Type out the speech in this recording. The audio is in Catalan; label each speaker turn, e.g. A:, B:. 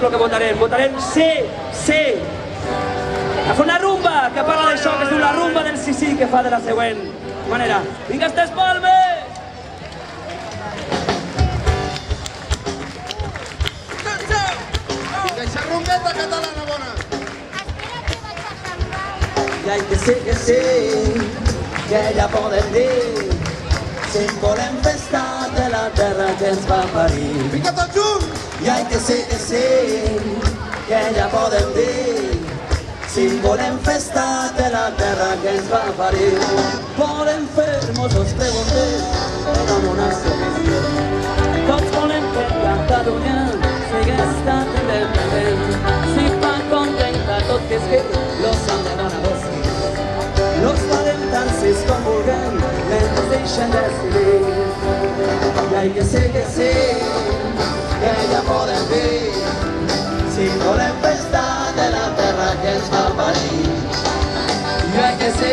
A: el que votarem. Votarem sí, sí. A fer una rumba que parla d'això, que es diu la rumba del sí que fa de la següent manera. Vinga, estes palmes!
B: Deixa rumbeta catalana bona.
C: I hay que sí, que ja podem dir, si volem festa de la terra que ens va parir.
B: Vinga tots junts!
C: I hay que sí, que ja podem dir, si volem festa de la terra que ens va parir. Volem fer-nos els pregunters, però no una solució. Tots volem que Catalunya sigui estat independent. Si fa contenta tot que és que los han de donar vos. Los parentances com vulguem, ens deixen decidir. I hay que sí, que ja podem dir, si volem festa de la terra que ens va parir. I hay que sí,